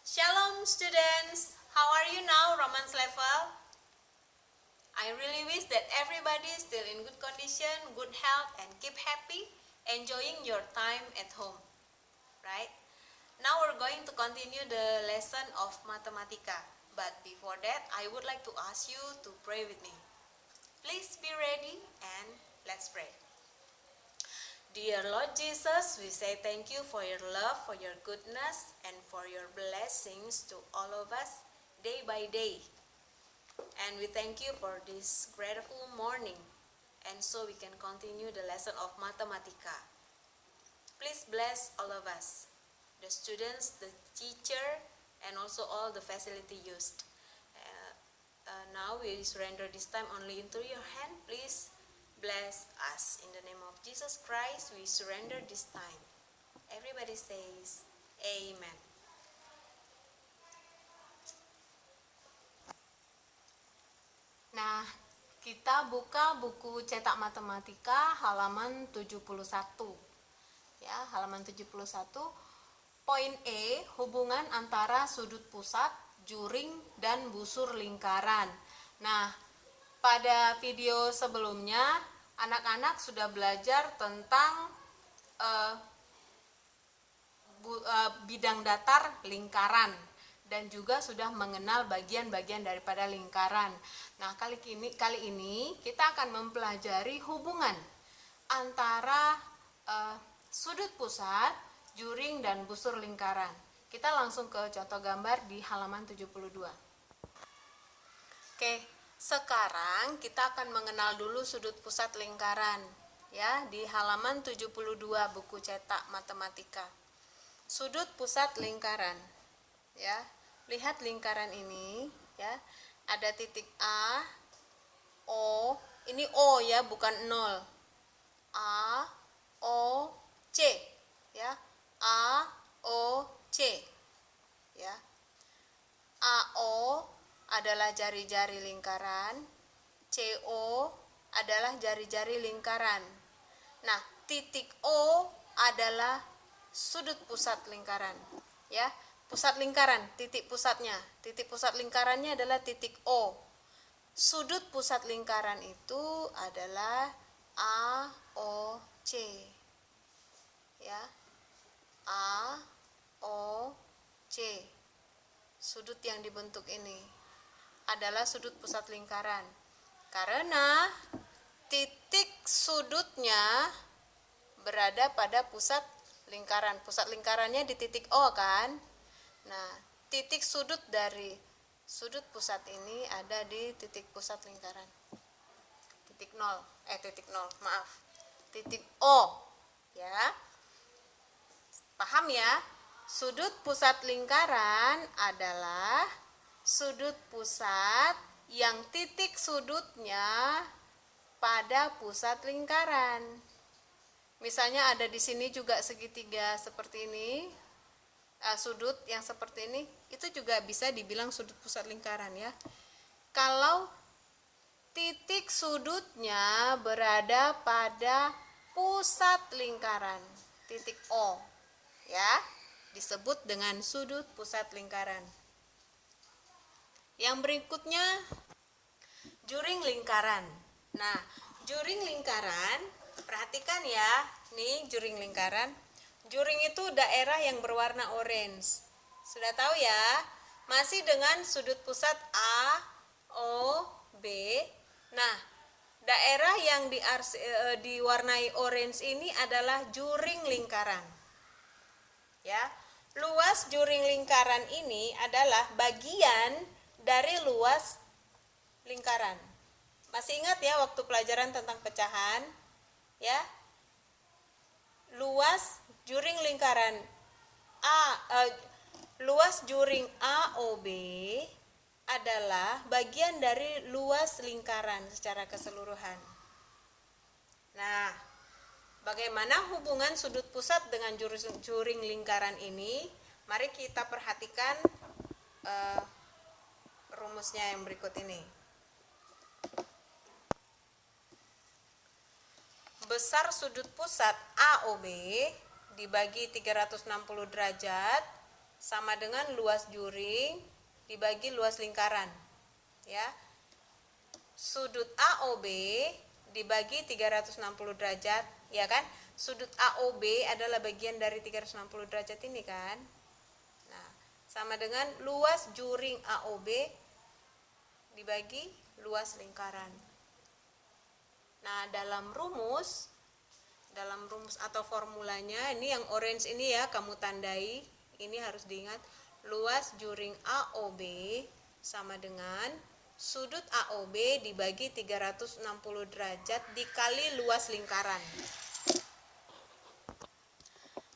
Shalom students, how are you now Romance level? I really wish that everybody is still in good condition, good health and keep happy, enjoying your time at home, right? Now we're going to continue the lesson of Mathematica, but before that I would like to ask you to pray with me. Please be ready and let's pray. Dear Lord Jesus, we say thank you for your love, for your goodness, and for your blessings to all of us day by day. And we thank you for this grateful morning, and so we can continue the lesson of Mathematica. Please bless all of us, the students, the teacher, and also all the facility used. Now we surrender this time only into your hand. Please bless us. In the name of Jesus Christ, we surrender this time. Everybody says, Amen. Nah, kita buka buku cetak matematika halaman 71. Ya, halaman 71. Poin E, hubungan antara sudut pusat, juring, dan busur lingkaran. Nah, pada video sebelumnya, anak-anak sudah belajar tentang bidang datar lingkaran dan juga sudah mengenal bagian-bagian daripada lingkaran. Nah, kali ini kita akan mempelajari hubungan antara sudut pusat, juring, dan busur lingkaran. Kita langsung ke contoh gambar di halaman 72. Oke, sekarang kita akan mengenal dulu sudut pusat lingkaran ya di halaman 72 buku cetak matematika. Sudut pusat lingkaran. Ya. Lihat lingkaran ini ya. Ada titik A, O, ini O ya, bukan 0. A, O, C ya. A, O, C ya. AO adalah jari-jari lingkaran, CO adalah jari-jari lingkaran. Nah, titik O adalah sudut pusat lingkaran, ya. Pusat lingkaran, titik pusatnya. Titik pusat lingkarannya adalah titik O. Sudut pusat lingkaran itu adalah AOC. Ya. AOC. Sudut yang dibentuk ini adalah sudut pusat lingkaran. Karena titik sudutnya berada pada pusat lingkaran. Pusat lingkarannya di titik O kan? Nah, titik sudut dari sudut pusat ini ada di titik pusat lingkaran. Titik 0, titik O. Ya. Paham ya? Sudut pusat lingkaran adalah sudut pusat yang titik sudutnya pada pusat lingkaran. Misalnya ada di sini juga segitiga seperti ini, sudut yang seperti ini, itu juga bisa dibilang sudut pusat lingkaran ya. Kalau titik sudutnya berada pada pusat lingkaran, titik O, ya, disebut dengan sudut pusat lingkaran. Yang berikutnya, juring lingkaran. Nah, juring lingkaran, perhatikan ya, nih juring lingkaran. Juring itu daerah yang berwarna orange. Sudah tahu ya? Masih dengan sudut pusat A, O, B. Nah, daerah yang diwarnai orange ini adalah juring lingkaran. Ya. Luas juring lingkaran ini adalah bagian dari luas lingkaran. Masih ingat ya waktu pelajaran tentang pecahan? Ya. Luas juring lingkaran luas juring AOB adalah bagian dari luas lingkaran secara keseluruhan. Nah, bagaimana hubungan sudut pusat dengan juring lingkaran ini? Mari kita perhatikan rumusnya yang berikut ini. Besar sudut pusat AOB dibagi 360 derajat sama dengan luas juring dibagi luas lingkaran. Ya. Sudut AOB dibagi 360 derajat, ya kan? Sudut AOB adalah bagian dari 360 derajat ini kan? Nah, sama dengan luas juring AOB dibagi luas lingkaran. Nah, dalam rumus atau formulanya, ini yang orange ini ya, kamu tandai, ini harus diingat, luas juring AOB sama dengan sudut AOB dibagi 360 derajat dikali luas lingkaran.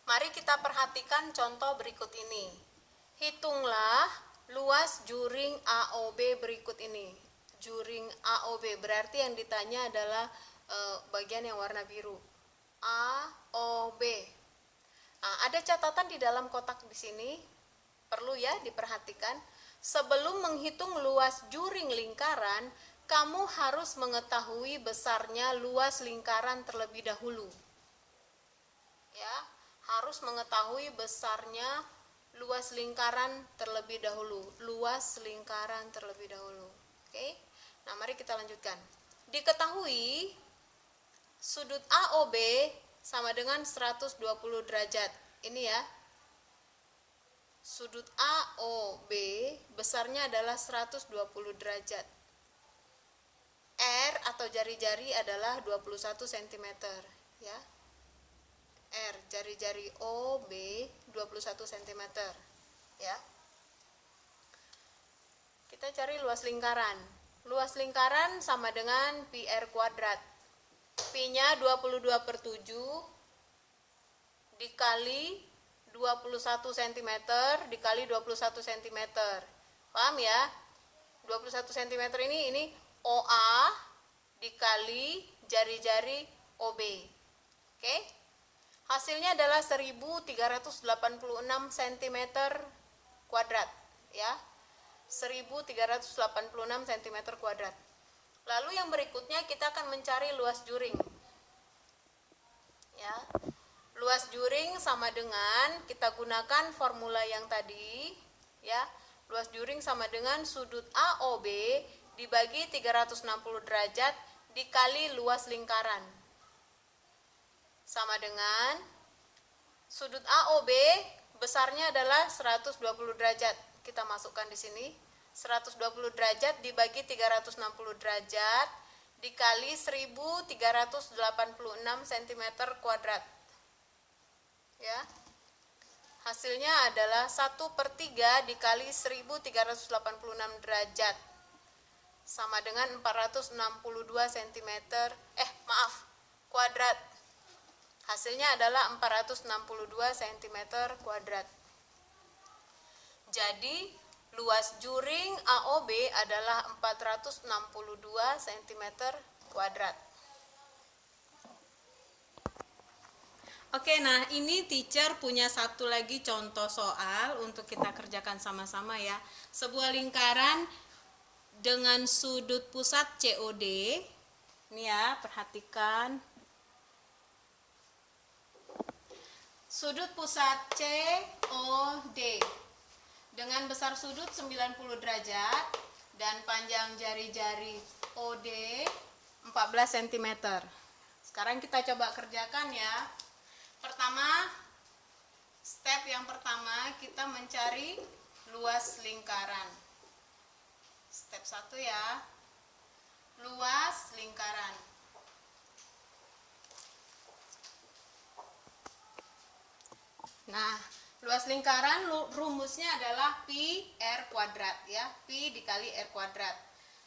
Mari kita perhatikan contoh berikut ini. Hitunglah luas juring AOB berikut ini. Juring AOB berarti yang ditanya adalah bagian yang warna biru. AOB. Nah, ada catatan di dalam kotak di sini, perlu ya diperhatikan. Sebelum menghitung luas juring lingkaran, kamu harus mengetahui besarnya luas lingkaran terlebih dahulu. Ya, harus mengetahui besarnya luas lingkaran terlebih dahulu. Luas lingkaran terlebih dahulu. Oke. Nah, mari kita lanjutkan. Diketahui sudut AOB sama dengan 120 derajat. Ini ya. Sudut AOB besarnya adalah 120 derajat. R atau jari-jari adalah 21 cm, ya. R, jari-jari OB 21 cm, ya. Kita cari luas lingkaran. Luas lingkaran sama dengan pi R kuadrat. Pi-nya 22/7 dikali 21 cm dikali 21 cm. Paham ya? 21 cm ini OA dikali jari-jari OB. Oke? Hasilnya adalah 1386 cm kuadrat, ya. 1386 cm kuadrat. Lalu yang berikutnya kita akan mencari luas juring. Ya. Luas juring sama dengan, kita gunakan formula yang tadi, ya. Luas juring sama dengan sudut AOB dibagi 360 derajat dikali luas lingkaran. Sama dengan sudut AOB besarnya adalah 120 derajat. Kita masukkan di sini. 120 derajat dibagi 360 derajat dikali 1386 cm kuadrat. Ya. Hasilnya adalah 1/3 dikali 1386 derajat sama dengan 462 cm kuadrat. Hasilnya adalah 462 cm kuadrat. Jadi luas juring AOB adalah 462 cm kuadrat. Oke, nah ini teacher punya satu lagi contoh soal untuk kita kerjakan sama-sama ya. Sebuah lingkaran dengan sudut pusat COD. Ini ya, perhatikan. Sudut pusat COD dengan besar sudut 90 derajat dan panjang jari-jari OD 14 cm. Sekarang kita coba kerjakan ya. Pertama, step yang pertama kita mencari luas lingkaran. Step 1 ya. Luas lingkaran. Nah, luas lingkaran rumusnya adalah pi R kuadrat ya. Pi dikali R kuadrat.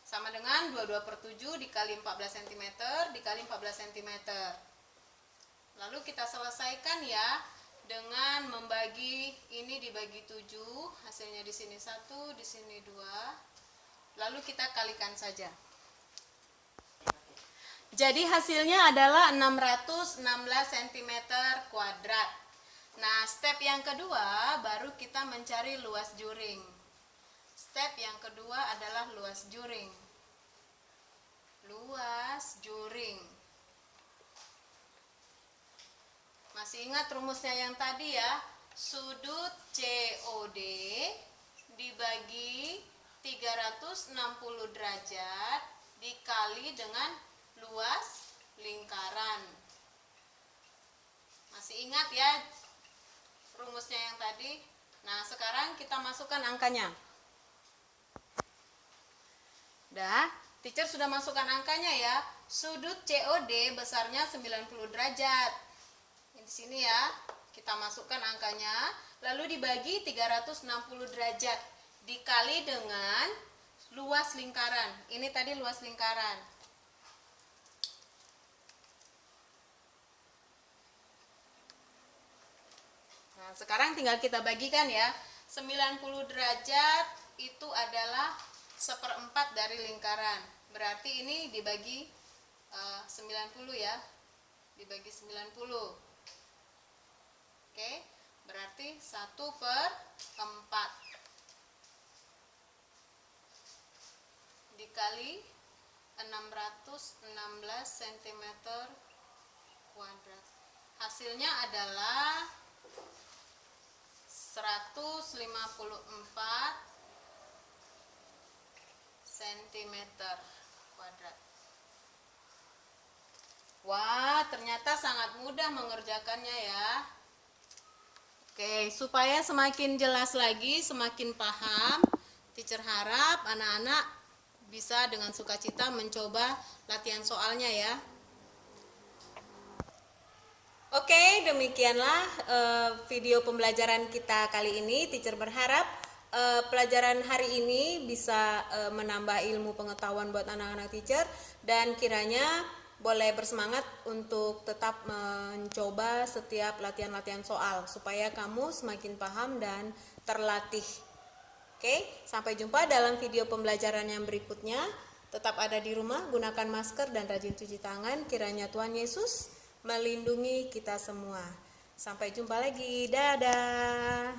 Sama dengan 22/7 dikali 14 cm dikali 14 cm. Lalu kita selesaikan ya dengan membagi ini dibagi 7, hasilnya di sini 1, di sini 2. Lalu kita kalikan saja. Jadi hasilnya adalah 616 cm kuadrat. Nah, step yang kedua baru kita mencari luas juring. Step yang kedua adalah luas juring. Luas juring. Masih ingat rumusnya yang tadi ya? Sudut COD dibagi 360 derajat dikali dengan luas lingkaran. Masih ingat ya rumusnya yang tadi? Nah, sekarang kita masukkan angkanya. Dah, teacher sudah masukkan angkanya ya. Sudut COD besarnya 90 derajat. Di sini ya, kita masukkan angkanya, lalu dibagi 360 derajat dikali dengan luas lingkaran. Ini tadi luas lingkaran. Nah, sekarang tinggal kita bagikan ya. 90 derajat itu adalah 1/4 dari lingkaran. Berarti ini dibagi 90 ya. Dibagi 90. Oke, berarti 1/4 dikali 616 cm kuadrat. Hasilnya adalah 154 cm kuadrat. Wah, ternyata sangat mudah mengerjakannya ya. Oke, supaya semakin jelas lagi, semakin paham, teacher harap anak-anak bisa dengan sukacita mencoba latihan soalnya ya. Oke, demikianlah video pembelajaran kita kali ini. Teacher berharap pelajaran hari ini bisa menambah ilmu pengetahuan buat anak-anak teacher, dan kiranya boleh bersemangat untuk tetap mencoba setiap latihan-latihan soal supaya kamu semakin paham dan terlatih. Oke, sampai jumpa dalam video pembelajaran yang berikutnya. Tetap ada di rumah, gunakan masker dan rajin cuci tangan. Kiranya Tuhan Yesus melindungi kita semua. Sampai jumpa lagi. Dadah.